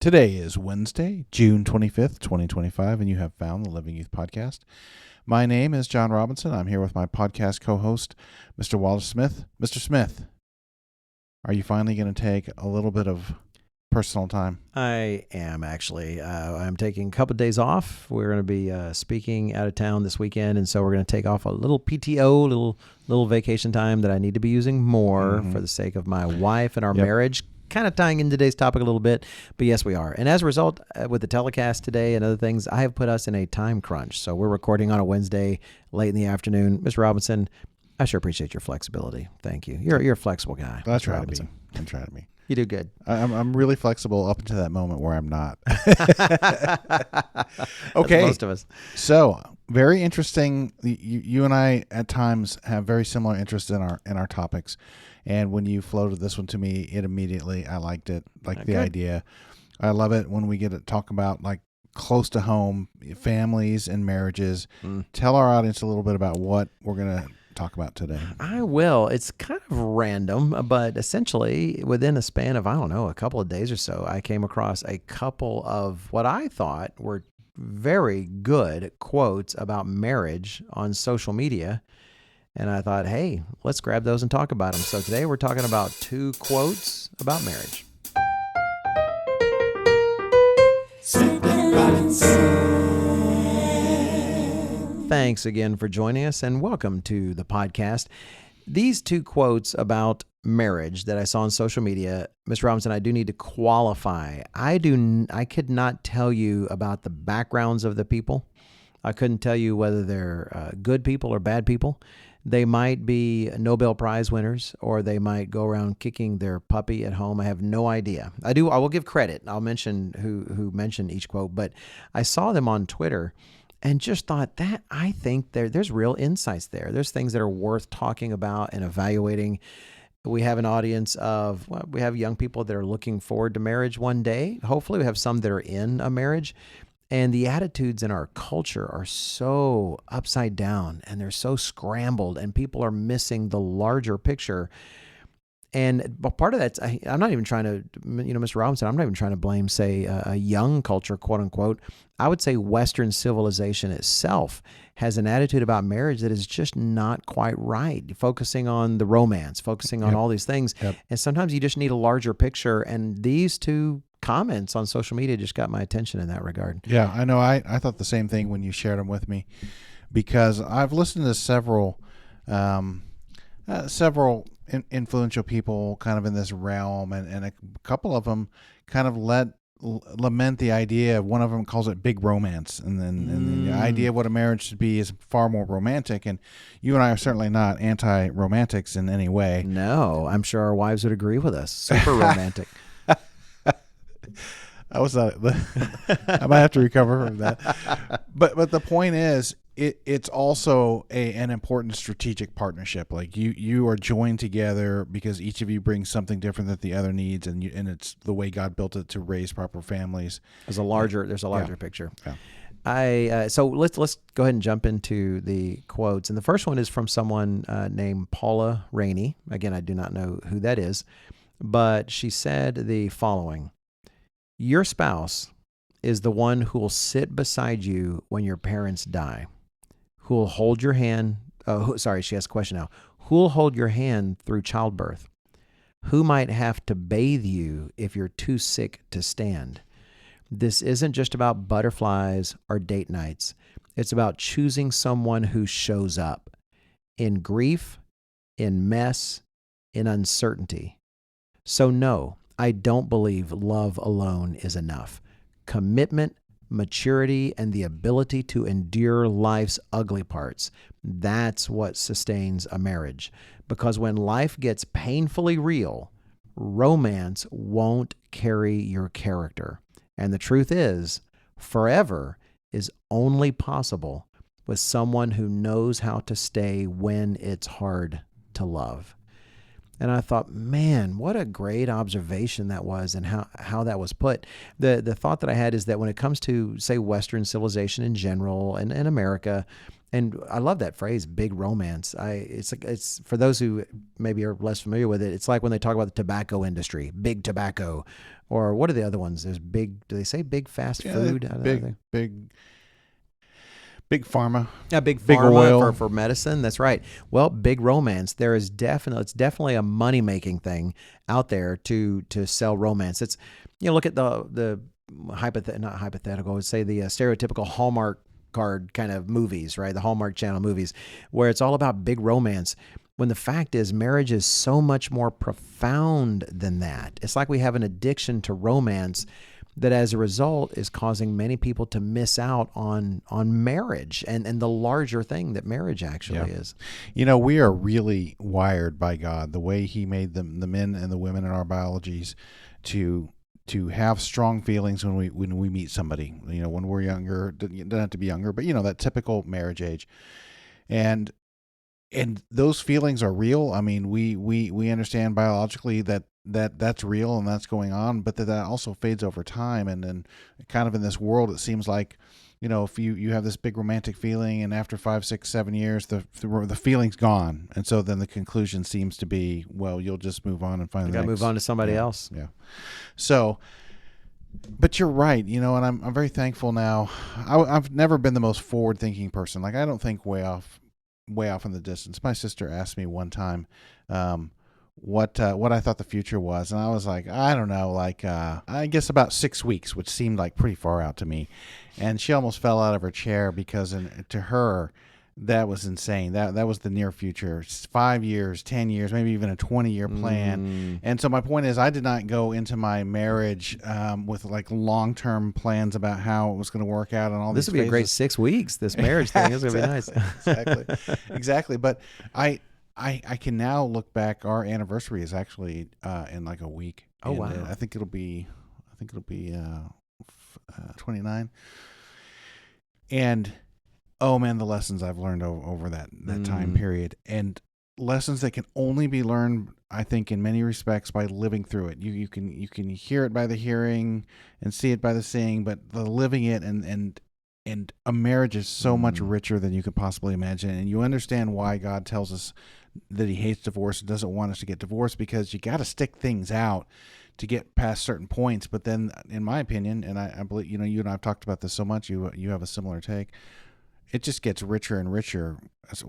Today is Wednesday, June 25th, 2025, and you have found the Living Youth Podcast. My name is John Robinson. I'm here with my podcast co-host, Mr. Wallace Smith. Mr. Smith, are you finally going to take a little bit of personal time? I am actually. I'm taking a couple of days off. We're going to be speaking out of town this weekend, and so we're going to take off a little PTO, little vacation time that I need to be using more for the sake of my wife and our marriage. Kind of tying in today's topic a little bit, but yes, we are. And as a result, with the telecast today and other things, I have put us in a time crunch. So we're recording on a Wednesday late in the afternoon. Mr. Robinson, I sure appreciate your flexibility. Thank you. You're a flexible guy. I try to be. I'm trying to be. You do good. I'm really flexible up until that moment where I'm not. Okay. That's most of us. So very interesting. You and I at times have very similar interests in our topics. And when you floated this one to me, I liked it, the idea. I love it when we get to talk about like close to home, families and marriages. Tell our audience a little bit about what we're going to talk about today. I will. It's kind of random, but essentially within a span of, a couple of days or so, I came across a couple of what I thought were very good quotes about marriage on social media. And I thought, hey, let's grab those and talk about them. So today we're talking about 2 quotes about marriage. Thanks again for joining us and welcome to the podcast. These 2 quotes about marriage that I saw on social media, Mr. Robinson, I do need to qualify. I could not tell you about the backgrounds of the people. I couldn't tell you whether they're good people or bad people. They might be Nobel Prize winners, or they might go around kicking their puppy at home. I have no idea. I will give credit. I'll mention who mentioned each quote, but I saw them on Twitter and just thought that I think there's real insights there. There's things that are worth talking about and evaluating. We have an audience we have young people that are looking forward to marriage one day. Hopefully we have some that are in a marriage. And the attitudes in our culture are so upside down and they're so scrambled and people are missing the larger picture. And part of that's, I'm not even trying to, Mr. Robinson, I'm not even trying to blame, say, a young culture, quote unquote. I would say Western civilization itself has an attitude about marriage that is just not quite right, focusing on the romance, focusing on all these things. And sometimes you just need a larger picture. And these 2 comments on social media just got my attention in that regard. Yeah, I know. I thought the same thing when you shared them with me, because I've listened to several influential people kind of in this realm, and a couple of them kind of lament the idea. One of them calls it big romance, and then the idea of what a marriage should be is far more romantic. And you and I are certainly not anti-romantics in any way. No, I'm sure our wives would agree with us. Super romantic. I might have to recover from that. But the point is, it's also an important strategic partnership. Like you are joined together because each of you brings something different that the other needs, and it's the way God built it to raise proper families. There's a larger picture. Yeah. So let's go ahead and jump into the quotes. And the first one is from someone named Paula Rainey. Again, I do not know who that is, but she said the following: "Your spouse is the one who will sit beside you when your parents die, who will hold your hand." She has a question now. "Who will hold your hand through childbirth? Who might have to bathe you if you're too sick to stand? This isn't just about butterflies or date nights. It's about choosing someone who shows up in grief, in mess, in uncertainty. So no, I don't believe love alone is enough. Commitment, maturity, and the ability to endure life's ugly parts, that's what sustains a marriage. Because when life gets painfully real, romance won't carry your character. And the truth is, forever is only possible with someone who knows how to stay when it's hard to love." And I thought, man, what a great observation that was, and how that was put. The thought that I had is that when it comes to, say, Western civilization in general and America, and I love that phrase, big romance. It's for those who maybe are less familiar with it, it's like when they talk about the tobacco industry, big tobacco, or what are the other ones? There's big, do they say big fast food? I don't know. Big pharma. Yeah, big Big pharma oil. for medicine. That's right. Well, big romance. It's definitely a money making thing out there to sell romance. It's, look at the not hypothetical. I would say the stereotypical Hallmark card kind of movies, right? The Hallmark Channel movies, where it's all about big romance. When the fact is, marriage is so much more profound than that. It's like we have an addiction to romance that as a result is causing many people to miss out on marriage and the larger thing that marriage actually is. We are really wired by God, the way he made the men and the women in our biologies to have strong feelings when we meet somebody, when we're younger. It doesn't have to be younger, but that typical marriage age. And those feelings are real. I mean, we understand biologically that's real and that's going on, but that also fades over time. And then kind of in this world, it seems like, if you have this big romantic feeling and after 5, 6, 7 years, the feeling's gone. And so then the conclusion seems to be, well, you'll just move on and find the next. Move on to somebody else. Yeah. So, but you're right, and I'm very thankful now. I've never been the most forward thinking person. Like, I don't think way off in the distance. My sister asked me one time, what I thought the future was, and I was like, I don't know, like I guess about 6 weeks, which seemed like pretty far out to me. And she almost fell out of her chair because to her that was insane. That was the near future, 5 years, 10 years, maybe even a 20-year plan. And so my point is, I did not go into my marriage with like long-term plans about how it was going to work out and all this these would be phases. A great 6 weeks. This marriage thing is going to be nice. Exactly. But I can now look back. Our anniversary is actually in like a week. Oh, wow. I think it'll be 29. And oh man, the lessons I've learned over that time period, and lessons that can only be learned, I think, in many respects by living through it. You can hear it by the hearing and see it by the seeing, but the living it and a marriage is so much richer than you could possibly imagine. And you understand why God tells us that he hates divorce and doesn't want us to get divorced, because you got to stick things out to get past certain points. But then, in my opinion, and I believe, you and I have talked about this so much, you have a similar take. It just gets richer and richer as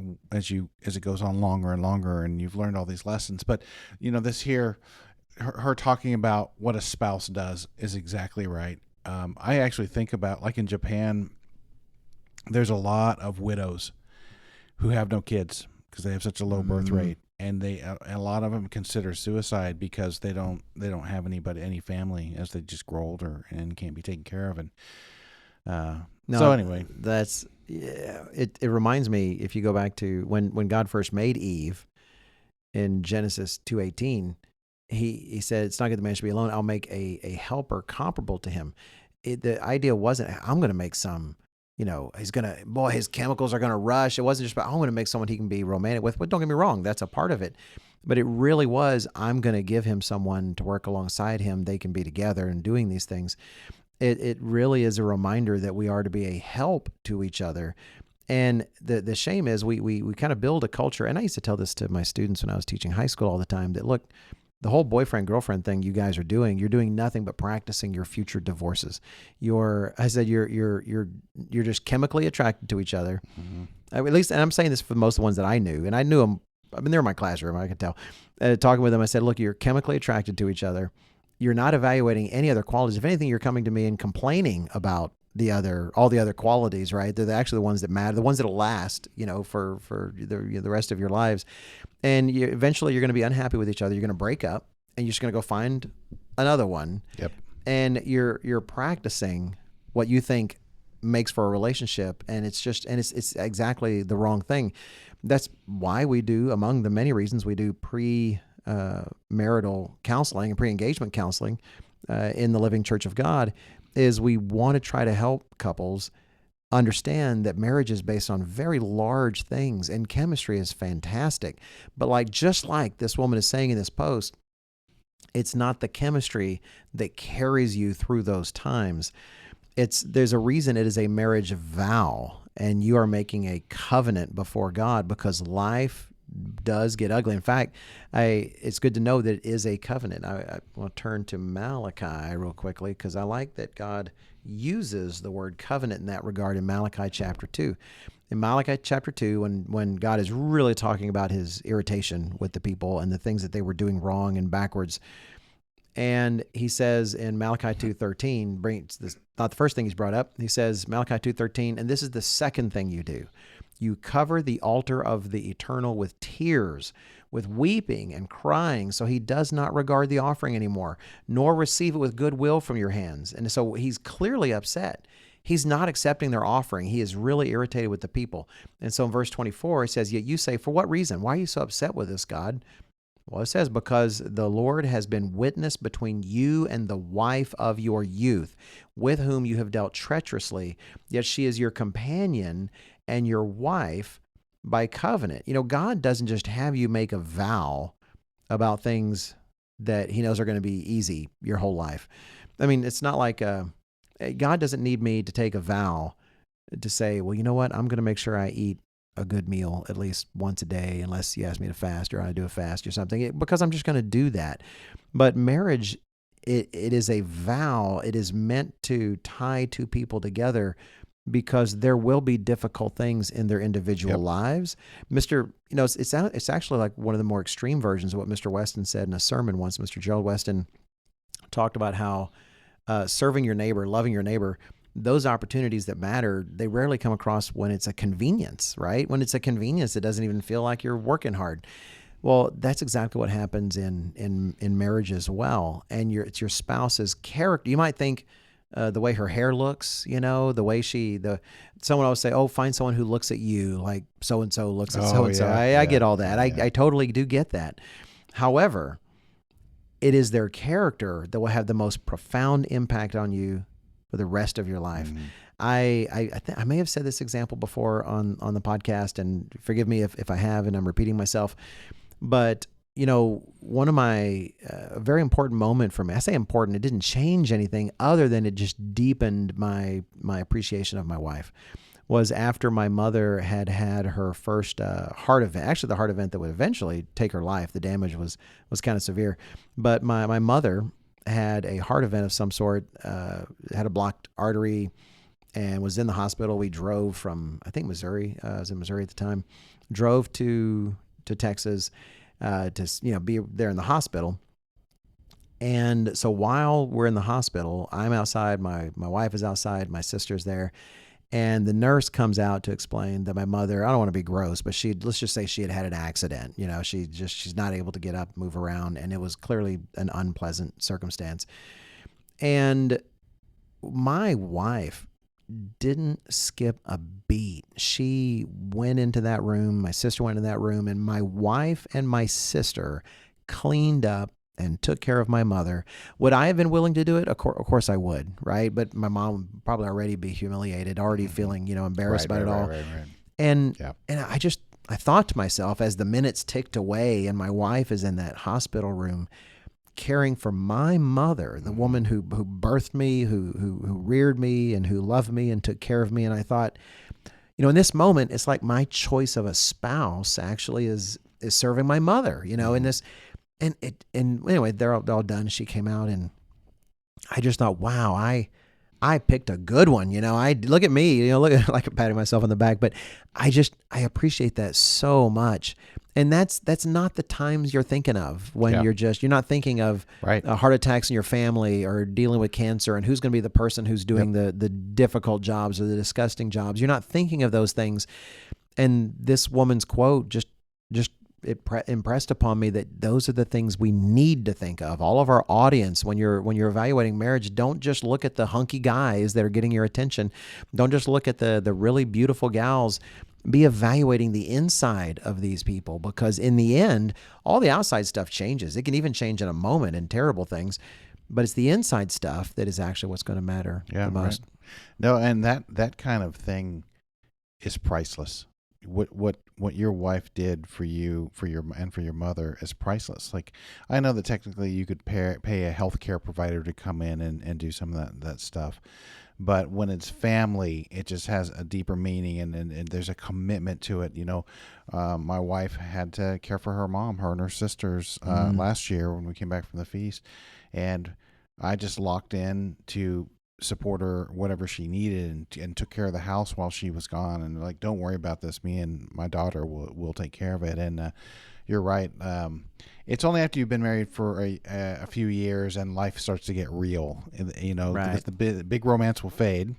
it goes on longer and longer, and you've learned all these lessons. But this here, her talking about what a spouse does is exactly right. I actually think about, like in Japan, there's a lot of widows who have no kids because they have such a low birth rate, and a lot of them consider suicide because they don't have any family as they just grow older and can't be taken care of. And so anyway, it reminds me, if you go back to when God first made Eve in Genesis 2:18, he said, it's not good the man should be alone. I'll make a helper comparable to him. The idea wasn't, I'm going to make some, his chemicals are going to rush. It wasn't just about, I'm going to make someone he can be romantic with. But don't get me wrong, that's a part of it. But it really was, I'm going to give him someone to work alongside him. They can be together and doing these things. It really is a reminder that we are to be a help to each other. And the shame is we kind of build a culture. And I used to tell this to my students when I was teaching high school all the time, that look, the whole boyfriend-girlfriend thing you guys are doing, you're doing nothing but practicing your future divorces. You're just chemically attracted to each other. At least, and I'm saying this for most of the ones that I knew, and I knew them. I mean, they're in my classroom, I could tell. Talking with them, I said, look, you're chemically attracted to each other. You're not evaluating any other qualities. If anything, you're coming to me and complaining about all the other qualities, right? They're actually the ones that matter, the ones that'll last, for the rest of your lives. And eventually you're going to be unhappy with each other. You're going to break up, and you're just going to go find another one. Yep. And you're practicing what you think makes for a relationship, and it's exactly the wrong thing. That's why we do, among the many reasons we do marital counseling and pre-engagement counseling in the Living Church of God, is we want to try to help couples understand that marriage is based on very large things, and chemistry is fantastic. But just like this woman is saying in this post, it's not the chemistry that carries you through those times. There's a reason it is a marriage vow, and you are making a covenant before God, because life does get ugly. In fact, it's good to know that it is a covenant. I want to turn to Malachi real quickly, because I like that God uses the word covenant in that regard in Malachi chapter 2. In Malachi chapter 2, when God is really talking about his irritation with the people and the things that they were doing wrong and backwards, and he says in Malachi 2:13, brings this, not the first thing he's brought up. He says, Malachi 2:13, and this is the second thing you do. You cover the altar of the eternal with tears, with weeping and crying, so he does not regard the offering anymore, nor receive it with goodwill from your hands. And so he's clearly upset. He's not accepting their offering. He is really irritated with the people. And so in verse 24, it says, yet you say, for what reason? Why are you so upset with us, God? Well, it says, because the Lord has been witness between you and the wife of your youth, with whom you have dealt treacherously, yet she is your companion and your wife by covenant. God doesn't just have you make a vow about things that he knows are going to be easy your whole life. I mean, it's not like God doesn't need me to take a vow to say, well, you know what? I'm going to make sure I eat a good meal at least once a day, unless you ask me to fast or I do a fast or something, because I'm just going to do that. But marriage, it is a vow. It is meant to tie two people together, because there will be difficult things in their individual lives. It's actually like one of the more extreme versions of what Mr. Weston said in a sermon once. Mr. Gerald Weston talked about how serving your neighbor, loving your neighbor, those opportunities that matter, they rarely come across when it's a convenience, right? When it's a convenience, it doesn't even feel like you're working hard. Well, that's exactly what happens in marriage as well. And it's your spouse's character. You might think the way her hair looks, the way someone always say, oh, find someone who looks at you like so-and-so looks at so-and-so. I get all that. I totally do get that. However, it is their character that will have the most profound impact on you for the rest of your life. Mm-hmm. I may have said this example before on the podcast, and forgive me if I have and I'm repeating myself, but one of my very important moment for me, I say important, it didn't change anything other than it just deepened my appreciation of my wife, was after my mother had her first heart event, actually the heart event that would eventually take her life. The damage was kind of severe, but my mother had a heart event of some sort, had a blocked artery, and was in the hospital. We drove from, I think, Missouri. I was in Missouri at the time. Drove to Texas to be there in the hospital. And so while we're in the hospital, I'm outside. My wife is outside. My sister's there. And the nurse comes out to explain that my mother, I don't want to be gross, but let's just say she had an accident. She's not able to get up, move around, and it was clearly an unpleasant circumstance. And my wife didn't skip a beat. She went into that room, my sister went in that room, and my wife and my sister cleaned up and took care of my mother. Would I have been willing to do it? Of course I would, right? But my mom would probably already be humiliated, already feeling, embarrassed about it all. Right. And I thought to myself, as the minutes ticked away and my wife is in that hospital room caring for my mother, the woman who birthed me, who reared me and who loved me and took care of me. And I thought, in this moment, it's like my choice of a spouse actually is serving my mother, in this. And anyway, they're all done. She came out, and I just thought, wow, I picked a good one. I look at me, look at, like, I'm patting myself on the back, but I appreciate that so much. And that's not the times you're thinking of when you're not thinking of heart attacks in your family or dealing with cancer and who's going to be the person who's doing the difficult jobs or the disgusting jobs. You're not thinking of those things. And this woman's quote just impressed upon me that those are the things we need to think of. All of our audience, when you're evaluating marriage, don't just look at the hunky guys that are getting your attention. Don't just look at the really beautiful gals. Be evaluating the inside of these people, because in the end, all the outside stuff changes. It can even change in a moment in terrible things. But it's the inside stuff that is actually what's going to matter the most. Right. No, and that kind of thing is priceless. What your wife did for you, for your mother, is priceless. Like, I know that technically you could pay a healthcare provider to come in and do some of that stuff, but when it's family, it just has a deeper meaning, and there's a commitment to it. My wife had to care for her mom, her and her sisters, last year when we came back from the feast, and I just locked in to support her whatever she needed, and took care of the house while she was gone, and like, don't worry about this, me and my daughter will take care of it. And you're right, it's only after you've been married for a few years and life starts to get real, Right. because the big romance will fade.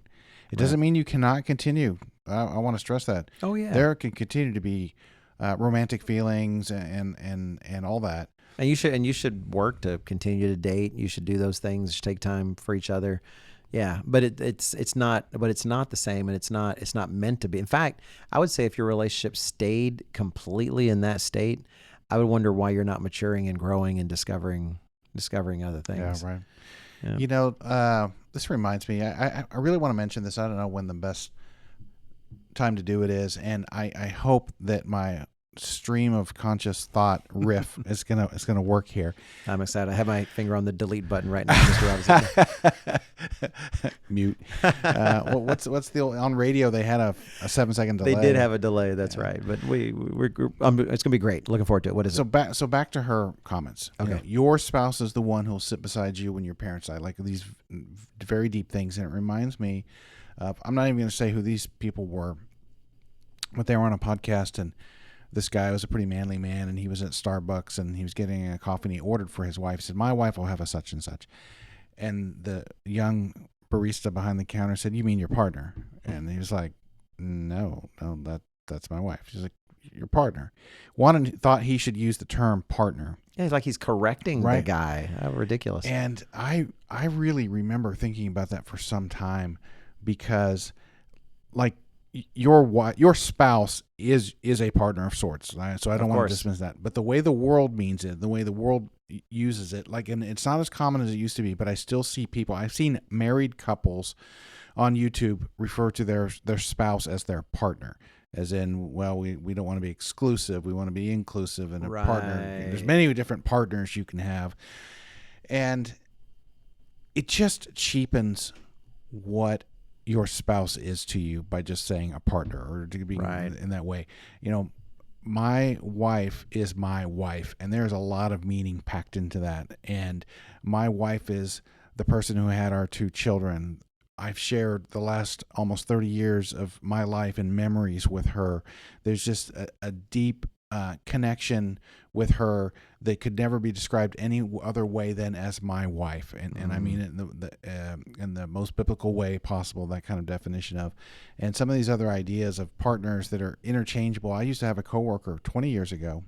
It doesn't mean you cannot continue. I want to stress that. Oh yeah. There can continue to be romantic feelings and all that. And you should work to continue to date. You should do those things. You should take time for each other. Yeah, but it's not the same, and it's not meant to be. In fact, I would say if your relationship stayed completely in that state, I would wonder why you're not maturing and growing and discovering other things. Yeah, right. Yeah. This reminds me. I really want to mention this. I don't know when the best time to do it is, and I hope that my stream of conscious thought riff is gonna work here. I'm excited. I have my finger on the delete button right now, Mr. Robinson. Mute. What's the old, on radio? They had a 7-second delay. They did have a delay. That's right. But it's gonna be great. Looking forward to it. What is it? So back to her comments. Okay. Your spouse is the one who'll sit beside you when your parents die. Like, these very deep things, and it reminds me of, I'm not even going to say who these people were, but they were on a podcast, and this guy was a pretty manly man, and he was at Starbucks, and he was getting a coffee, and he ordered for his wife. He said, "My wife will have a such and such." And the young barista behind the counter said, "You mean your partner?" And he was like, No, that's my wife." She's like, "Your partner." Thought he should use the term partner. Yeah, it's like he's correcting the guy. How ridiculous. And I really remember thinking about that for some time, because, like, your spouse is a partner of sorts, right? So I don't want to dismiss that. But the way the world means it, the way the world uses it, like, and it's not as common as it used to be, but I still see people. I've seen married couples on YouTube refer to their spouse as their partner, as in, well, we don't want to be exclusive, we want to be inclusive, and a partner. There's many different partners you can have, and it just cheapens what your spouse is to you by just saying a partner, or to be in that way. My wife is my wife, and there's a lot of meaning packed into that. And my wife is the person who had our 2 children. I've shared the last almost 30 years of my life and memories with her. There's just a deep connection with her that could never be described any other way than as my wife, and I mean it in the most biblical way possible. That kind of definition of, and some of these other ideas of partners that are interchangeable. I used to have a coworker 20 years ago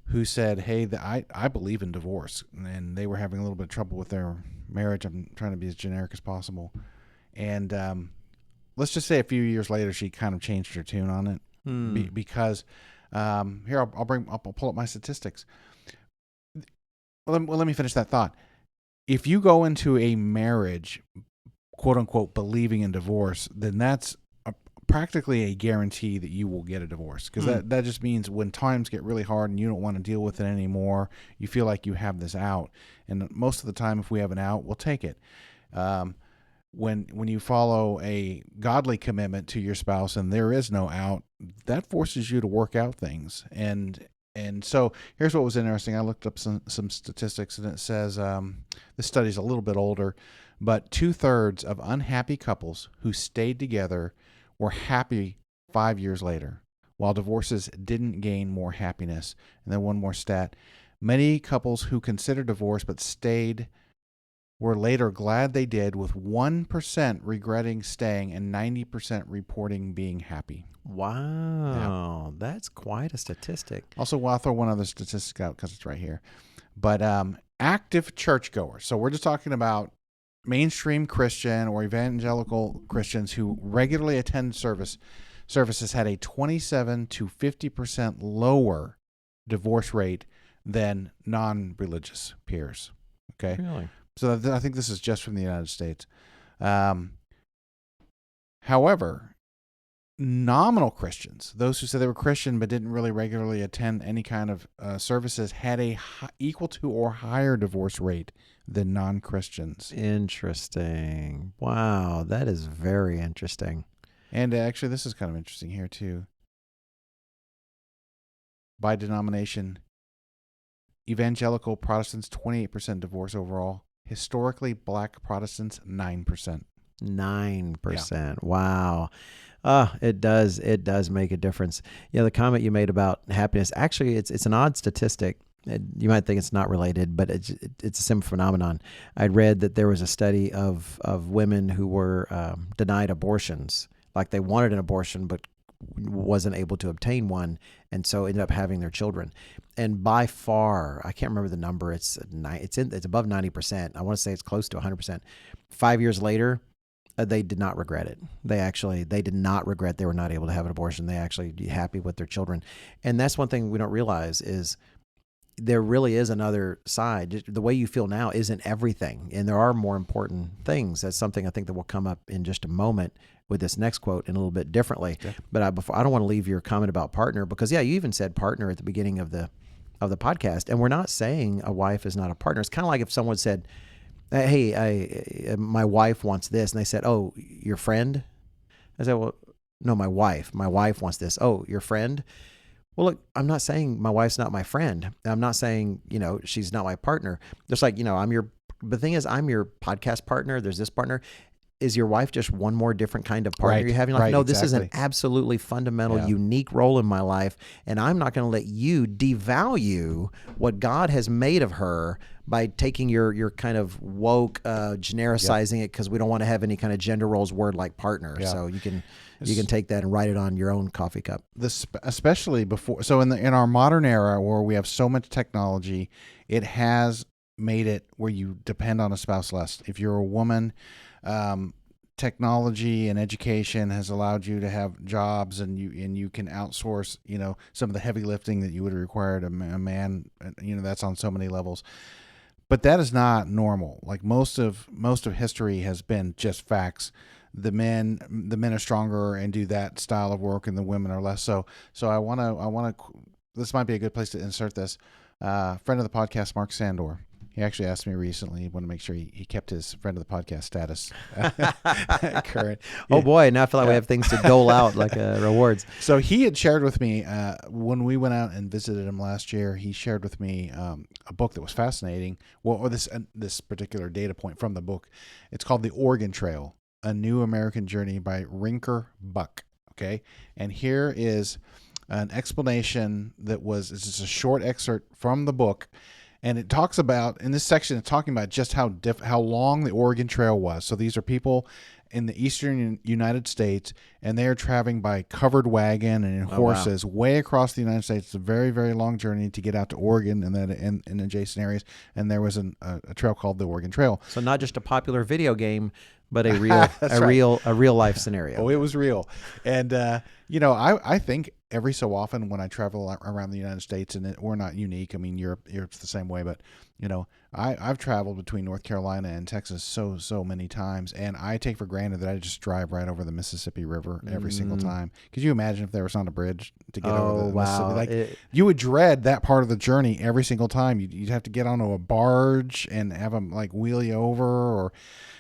who said, "Hey, I believe in divorce," and they were having a little bit of trouble with their marriage. I'm trying to be as generic as possible, and let's just say a few years later, she kind of changed her tune on it. Because here, I'll pull up my statistics. Well, let me finish that thought. If you go into a marriage, quote unquote, believing in divorce, then that's practically a guarantee that you will get a divorce, because that just means when times get really hard and you don't want to deal with it anymore, you feel like you have this out, and most of the time, if we have an out, we'll take it. When you follow a godly commitment to your spouse and there is no out, that forces you to work out things. And so here's what was interesting. I looked up some statistics, and it says, this study's a little bit older, but 2/3 of unhappy couples who stayed together were happy 5 years later, while divorces didn't gain more happiness. And then one more stat. Many couples who considered divorce but stayed were later glad they did, with 1% regretting staying and 90% reporting being happy. Wow, that's quite a statistic. Also, I'll throw one other statistic out because it's right here. But active churchgoers. So we're just talking about mainstream Christian or evangelical Christians who regularly attend services had a 27 to 50% lower divorce rate than non-religious peers. Okay. Really? So I think this is just from the United States. However, nominal Christians, those who said they were Christian but didn't really regularly attend any kind of services, had a equal to or higher divorce rate than non-Christians. Interesting. Wow, that is very interesting. And actually, this is kind of interesting here too. By denomination, evangelical Protestants 28% divorce overall. Historically, black Protestants 9%. 9%. Yeah. Wow. It does make a difference. The comment you made about happiness, actually, it's an odd statistic. You might think it's not related, but it's a similar phenomenon. I'd read that there was a study of women who were denied abortions, like they wanted an abortion but wasn't able to obtain one, and so ended up having their children. And by far, I can't remember the number. It's above 90%. I want to say it's close to 100%. 5 years later, they did not regret it. They did not regret they were not able to have an abortion. They actually happy with their children. And that's one thing we don't realize is there really is another side. The way you feel now isn't everything. And there are more important things. That's something I think that will come up in just a moment with this next quote and a little bit differently. Okay. But I don't want to leave your comment about partner because, you even said partner at the beginning of the podcast. And we're not saying a wife is not a partner. It's kind of like if someone said, hey, my wife wants this. And they said, oh, your friend? I said, well, no, my wife. My wife wants this. Oh, your friend? Well, look, I'm not saying my wife's not my friend. I'm not saying, she's not my partner. Just like, the thing is, I'm your podcast partner. There's this partner. Is your wife just one more different kind of partner you're having? Like, no, this is an absolutely fundamental, unique role in my life. And I'm not going to let you devalue what God has made of her by taking your kind of woke, genericizing it because we don't want to have any kind of gender roles word like partner. So you can take that and write it on your own coffee cup. Especially before, so in our modern era where we have so much technology, it has made it where you depend on a spouse less. If you're a woman, technology and education has allowed you to have jobs, and you can outsource, some of the heavy lifting that you would have required a man. That's on so many levels. But that is not normal. Like most of history has been just facts. The men are stronger and do that style of work, and the women are less so. So I want to. This might be a good place to insert this. Friend of the podcast, Mark Sandor. He actually asked me recently. He wanted to make sure he kept his friend of the podcast status current. Oh boy, now I feel like we have things to dole out like rewards. So he had shared with me when we went out and visited him last year. He shared with me a book that was fascinating. Well, or this particular data point from the book. It's called The Oregon Trail: A New American Journey by Rinker Buck. Okay, and here is an explanation it's just a short excerpt from the book. And it talks about, in this section, it's talking about just how long the Oregon Trail was. So these are people in the eastern United States, and they are traveling by covered wagon and in horses way across the United States. It's a very, very long journey to get out to Oregon and then in adjacent areas. And there was a trail called the Oregon Trail. So not just a popular video game, but a real life scenario. Oh, it was real. And I think every so often when I travel around the United States, and we're not unique. I mean, Europe's the same way, but I've traveled between North Carolina and Texas so many times, and I take for granted that I just drive right over the Mississippi River every single time. Could you imagine if there was not a bridge to get over the Mississippi? You would dread that part of the journey every single time. You'd have to get onto a barge and have them like wheel you over, or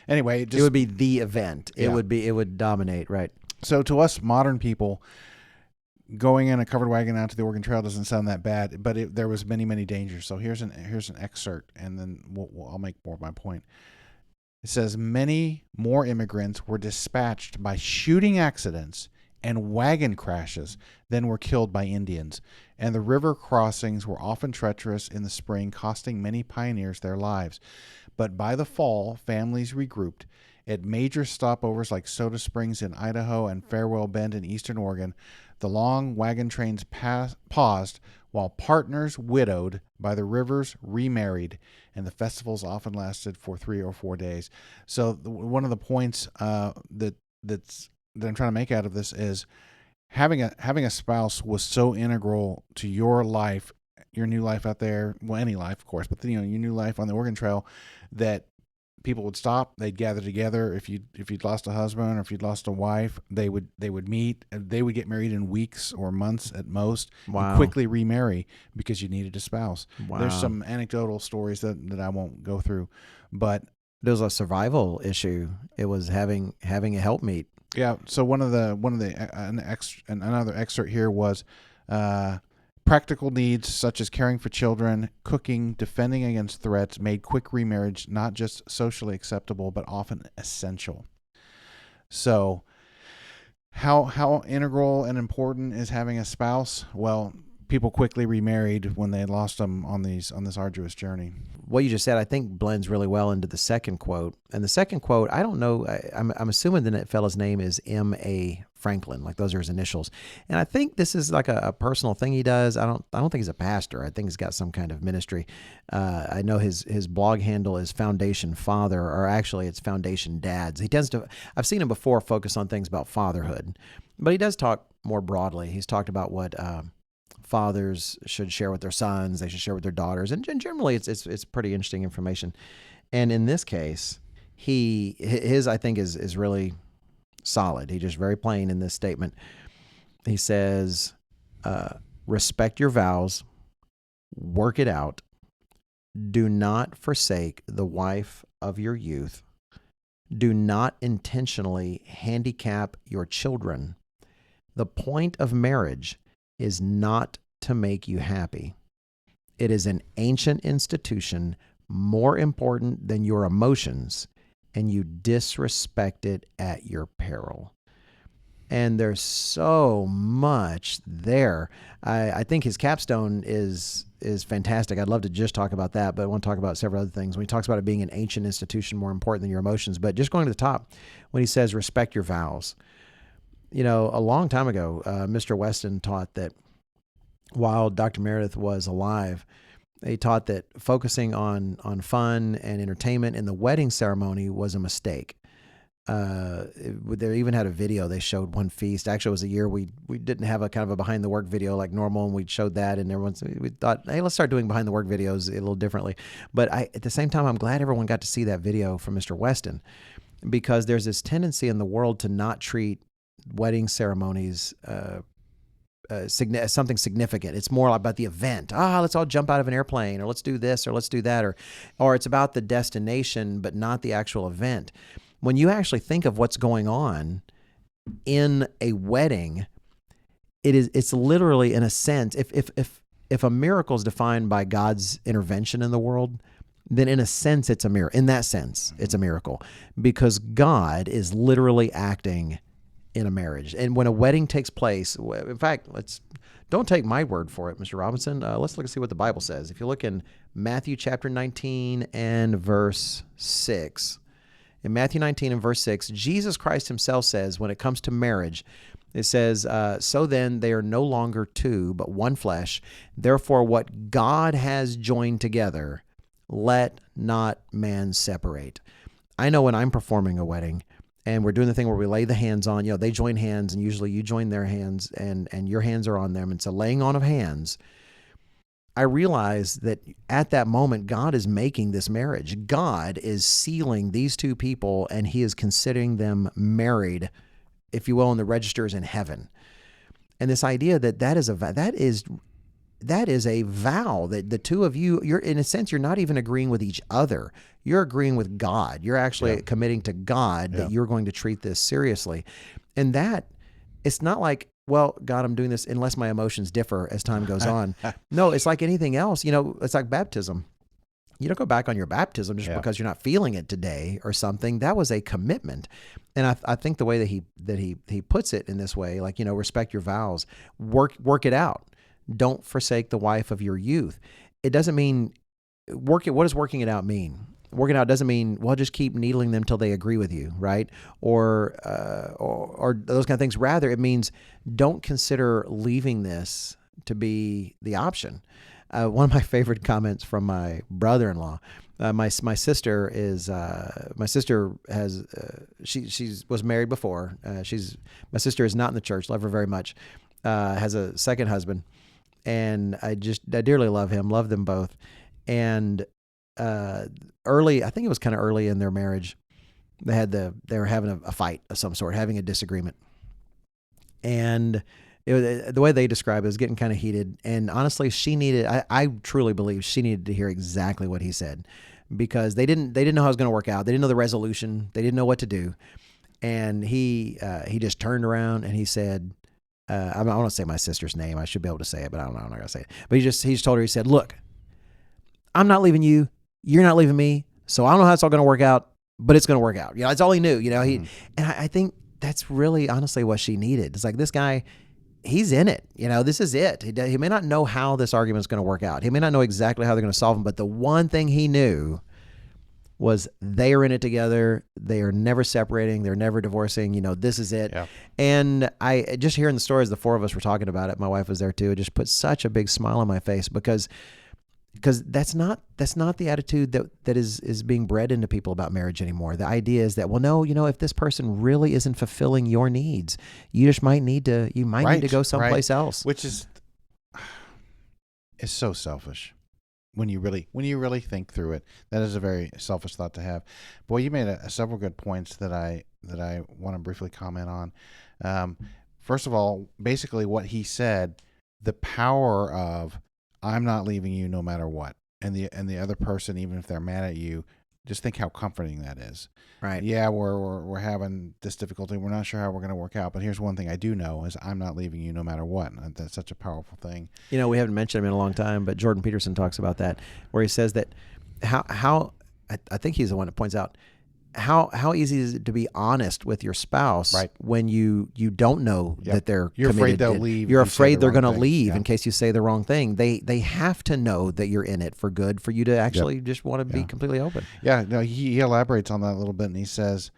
anyway, it would be the event. It would dominate, right? So to us modern people, going in a covered wagon out to the Oregon Trail doesn't sound that bad, but there was many dangers. So here's an excerpt, and then I'll make more of my point. It says many more immigrants were dispatched by shooting accidents and wagon crashes than were killed by Indians, and the river crossings were often treacherous in the spring, costing many pioneers their lives. But by the fall, families regrouped. At major stopovers like Soda Springs in Idaho and Farewell Bend in eastern Oregon, the long wagon trains paused while partners widowed by the rivers remarried, and the festivals often lasted for 3 or 4 days. So one of the points that I'm trying to make out of this is having a spouse was so integral to your life your new life out there, well, any life, of course, but your new life on the Oregon Trail, that people would stop, they'd gather together. If you'd lost a husband or if you'd lost a wife, they would meet, and they would get married in weeks or months at most, Wow. and quickly remarry because you needed a spouse. Wow. There's some anecdotal stories that I won't go through, but there was a survival issue. It was having a helpmeet. Yeah. So another excerpt here was practical needs such as caring for children, cooking, defending against threats made quick remarriage not just socially acceptable but often essential. So how integral and important is having a spouse? Well, people quickly remarried when they lost them on this arduous journey. What you just said, I think, blends really well into the second quote. And the second quote, I don't know, I'm assuming the fellow's name is M.A. Franklin, like those are his initials. And I think this is like a personal thing he does. I don't think he's a pastor. I think he's got some kind of ministry. I know his blog handle is Foundation Father, or actually it's Foundation Dads. He tends to, I've seen him before focus on things about fatherhood, but he does talk more broadly. He's talked about what fathers should share with their sons, they should share with their daughters, and generally it's pretty interesting information. And in this case, his I think is really solid. He's just very plain in this statement. He says, respect your vows, work it out, do not forsake the wife of your youth, do not intentionally handicap your children. The point of marriage is not to make you happy. It is an ancient institution more important than your emotions, and you disrespect it at your peril. And there's so much there. I think his capstone is fantastic. I'd love to just talk about that, but I want to talk about several other things. When he talks about it being an ancient institution more important than your emotions, but just going to the top, when he says respect your vows. A long time ago, Mr. Weston taught that while Dr. Meredith was alive, he taught that focusing on fun and entertainment in the wedding ceremony was a mistake. They even had a video. They showed one feast. Actually, it was a year we didn't have a kind of a behind the work video like normal, and we showed that, and we thought, hey, let's start doing behind the work videos a little differently. But at the same time, I'm glad everyone got to see that video from Mr. Weston, because there's this tendency in the world to not treat wedding ceremonies something significant. It's more about the event. Let's all jump out of an airplane, or let's do this, or let's do that, or it's about the destination, but not the actual event. When you actually think of what's going on in a wedding, it's literally, in a sense, if a miracle is defined by God's intervention in the world, then in a sense it's a miracle. In that sense, it's a miracle, because God is literally acting in a marriage. And when a wedding takes place, in fact, don't take my word for it, Mr. Robinson. Let's look and see what the Bible says. If you look in Matthew chapter 19 and verse 6, in Matthew 19 and verse 6, Jesus Christ himself says, when it comes to marriage, it says, so then they are no longer two, but one flesh. Therefore, what God has joined together, let not man separate. I know when I'm performing a wedding, and we're doing the thing where we lay the hands on, they join hands, and usually you join their hands, and your hands are on them. It's a laying on of hands. I realize that at that moment, God is making this marriage. God is sealing these two people, and he is considering them married, if you will, in the registers in heaven. And this idea that is a vow that the two of you, you're, in a sense, you're not even agreeing with each other. You're agreeing with God. You're actually committing to God that you're going to treat this seriously. And that, it's not like, well, God, I'm doing this unless my emotions differ as time goes on. No, it's like anything else. It's like baptism. You don't go back on your baptism just because you're not feeling it today or something. That was a commitment. And I think the way that he puts it in this way, like, respect your vows, work it out. Don't forsake the wife of your youth. It doesn't mean what does working it out mean? Working out doesn't mean, well, just keep needling them till they agree with you, right? Or those kind of things. Rather, it means don't consider leaving this to be the option. One of my favorite comments from my brother-in-law. My sister was married before. My sister is not in the church. Love her very much. Has a second husband. and I dearly love him, love them both. And early, I think it was kind of early in their marriage, they were having a fight of some sort, having a disagreement. And the way they describe it was getting kind of heated. And honestly, I truly believe she needed to hear exactly what he said, because they didn't know how it was going to work out. They didn't know the resolution. They didn't know what to do. And he just turned around and he said, I want to say my sister's name. I should be able to say it, but I don't know. I'm not going to say it. But he just told her, he said, look, I'm not leaving you. You're not leaving me. So I don't know how it's all going to work out, but it's going to work out. That's all he knew, and I think that's really honestly what she needed. It's like, this guy, he's in it. This is it. He may not know how this argument's going to work out. He may not know exactly how they're going to solve them, but the one thing he knew was they are in it together. They are never separating. They're never divorcing. This is it. Yeah. And I just hearing the stories, the four of us were talking about it. My wife was there too. It just put such a big smile on my face, because that's not the attitude that is being bred into people about marriage anymore. The idea is that, well, no, if this person really isn't fulfilling your needs, you just might need to go someplace else. Which is so selfish. When you really think through it, that is a very selfish thought to have. Boy, you made several good points that I want to briefly comment on. First of all, basically what he said, the power of, I'm not leaving you no matter what, and the other person, even if they're mad at you, just think how comforting that is. Right. Yeah, we're having this difficulty. We're not sure how we're going to work out, but here's one thing I do know is I'm not leaving you no matter what. And that's such a powerful thing. We haven't mentioned him in a long time, but Jordan Peterson talks about that, where he says that how I think he's the one that points out how easy is it to be honest with your spouse, right, when you don't know that you're committed. Afraid they'll leave. You're afraid they're going to leave in case you say the wrong thing. They have to know that you're in it for good for you to actually just want to be completely open. Yeah, no, he elaborates on that a little bit, and he says,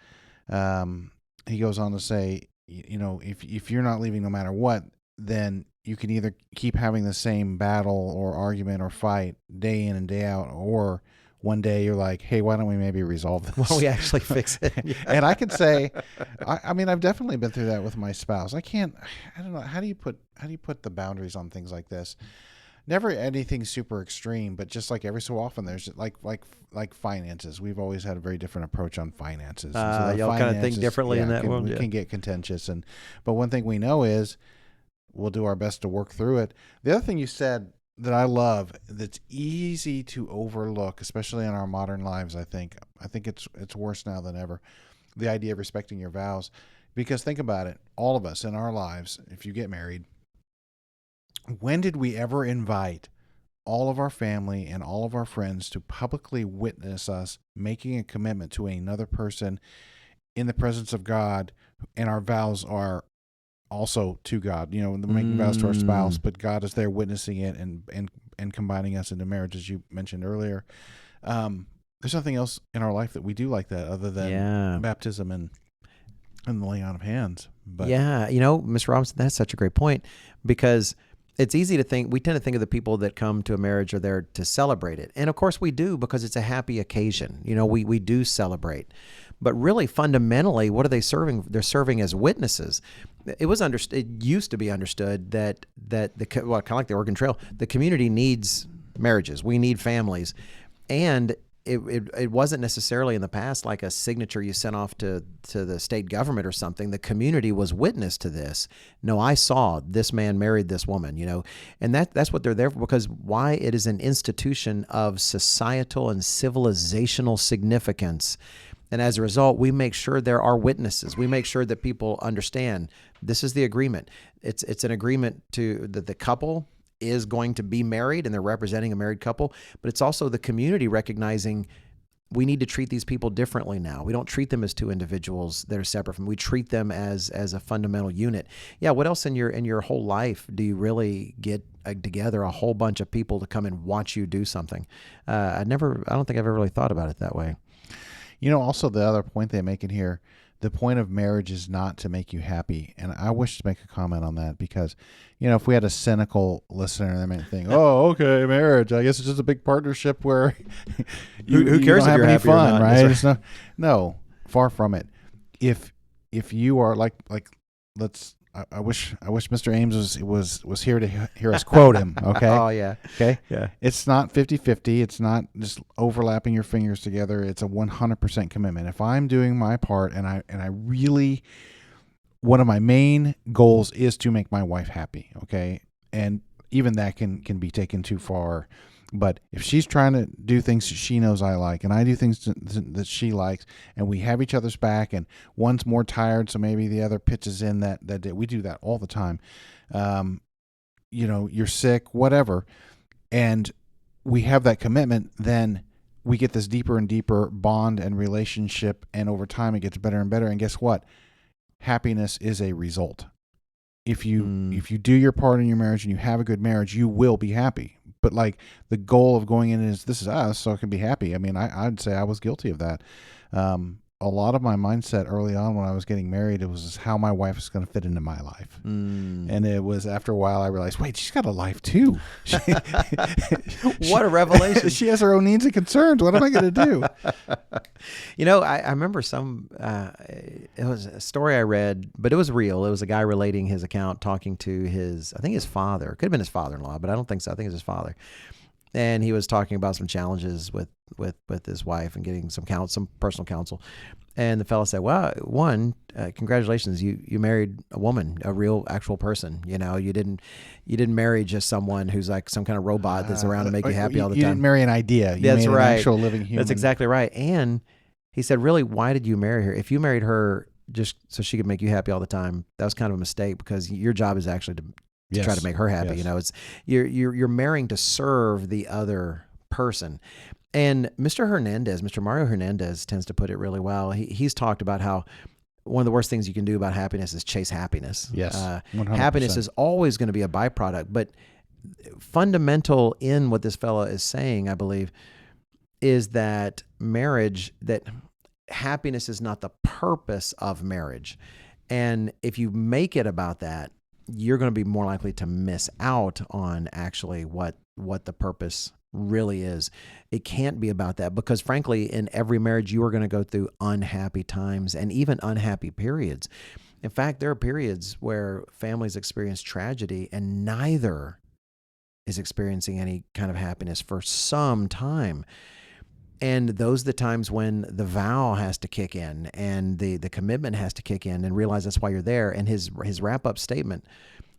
he goes on to say, if you're not leaving no matter what, then you can either keep having the same battle or argument or fight day in and day out, or one day you're like, hey, why don't we maybe resolve this? Why don't we actually fix it? Yeah. And I could say, I mean, I've definitely been through that with my spouse. I don't know. How do you put the boundaries on things like this? Never anything super extreme, but just like every so often, there's like finances. We've always had a very different approach on finances. So y'all kind of think differently in that world. We can get contentious, but one thing we know is we'll do our best to work through it. The other thing you said that I love, that's easy to overlook, especially in our modern lives, I think it's worse now than ever, the idea of respecting your vows. Because think about it, all of us in our lives, if you get married, when did we ever invite all of our family and all of our friends to publicly witness us making a commitment to another person in the presence of God, and our vows are also to God, making vows to our spouse, but God is there witnessing it and combining us into marriage, as you mentioned earlier. There's nothing else in our life that we do like that other than baptism and the laying on of hands. But Mr. Robinson, that's such a great point, because it's easy to think, we tend to think of the people that come to a marriage are there to celebrate it. And of course we do, because it's a happy occasion. We do celebrate. But really, fundamentally, what are they serving? They're serving as witnesses. It used to be understood that kind of like the Oregon Trail, the community needs marriages. We need families, and it wasn't necessarily in the past like a signature you sent off to the state government or something. The community was witness to this. No, I saw this man married this woman, and that's what they're there for, because why? It is an institution of societal and civilizational significance. And as a result, we make sure there are witnesses. We make sure that people understand this is the agreement. It's an agreement that the couple is going to be married, and they're representing a married couple, but it's also the community recognizing we need to treat these people differently now. We don't treat them as two individuals that are separate from. We treat them as a fundamental unit. Yeah. What else in your whole life do you really get together a whole bunch of people to come and watch you do something? I don't think I've ever really thought about it that way. Also the other point they make in here, the point of marriage is not to make you happy. And I wish to make a comment on that, because, if we had a cynical listener, they might think, oh, okay, marriage, I guess it's just a big partnership where who cares if you're any happy fun, or not, right? No, far from it. If you are like I wish Mr. Ames was here to hear us quote him. Okay. Oh yeah. Okay. Yeah. It's not 50-50. It's not just overlapping your fingers together. It's a 100% commitment. If I'm doing my part, and I really, one of my main goals is to make my wife happy. Okay. And even that can be taken too far. But if she's trying to do things that she knows I like, and I do things that she likes, and we have each other's back, and one's more tired, so maybe the other pitches in that day. We do that all the time. You're sick, whatever, and we have that commitment, then we get this deeper and deeper bond and relationship, and over time it gets better and better. And guess what? Happiness is a result. If you do your part in your marriage and you have a good marriage, you will be happy. But like the goal of going in is, this is us, so I can be happy. I mean, I'd say I was guilty of that. A lot of my mindset early on when I was getting married, it was how my wife is going to fit into my life. And it was after a while I realized, wait, she's got a life too. What a revelation. She has her own needs and concerns. What am I going to do? I remember it was a story I read, but it was real. It was a guy relating his account, talking to his father. It could have been his father-in-law, but I don't think so. I think it's his father. And he was talking about some challenges with his wife and getting some personal counsel. And the fellow said, well, congratulations, you married a woman, a real actual person. You didn't marry just someone who's like some kind of robot that's around to make you happy all the time. You didn't marry an idea. You That's made right. An actual living human. That's exactly right. And he said, really, why did you marry her? If you married her just so she could make you happy all the time, that was kind of a mistake, because your job is actually to try to make her happy. Yes. It's you're marrying to serve the other person. And Mr. Mario Hernandez tends to put it really well. He's talked about how one of the worst things you can do about happiness is chase happiness. Yes, 100%. Happiness is always going to be a byproduct, but fundamental in what this fella is saying, I believe, is that happiness is not the purpose of marriage. And if you make it about that, you're going to be more likely to miss out on actually what the purpose really is. It can't be about that, because frankly, in every marriage, you are going to go through unhappy times and even unhappy periods. In fact, there are periods where families experience tragedy and neither is experiencing any kind of happiness for some time. And those are the times when the vow has to kick in and the commitment has to kick in, and realize that's why you're there. And his wrap-up statement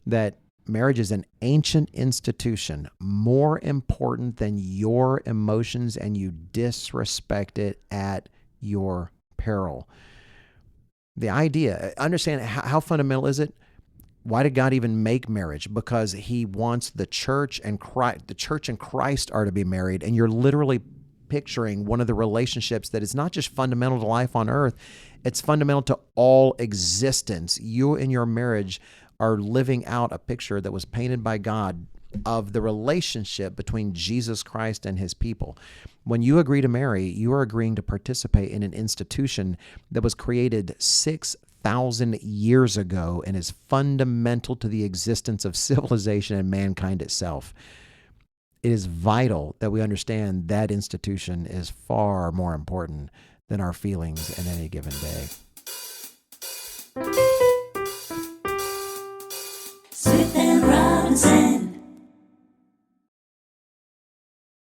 that marriage is an ancient institution, more important than your emotions, and you disrespect it at your peril. The idea, understand how fundamental is it? Why did God even make marriage? Because he wants the church and Christ are to be married. And you're literally picturing one of the relationships that is not just fundamental to life on earth, it's fundamental to all existence. You in your marriage are living out a picture that was painted by God of the relationship between Jesus Christ and his people. When you agree to marry, you are agreeing to participate in an institution that was created 6,000 years ago and is fundamental to the existence of civilization and mankind itself. It is vital that we understand that institution is far more important than our feelings in any given day. Smith and Robinson.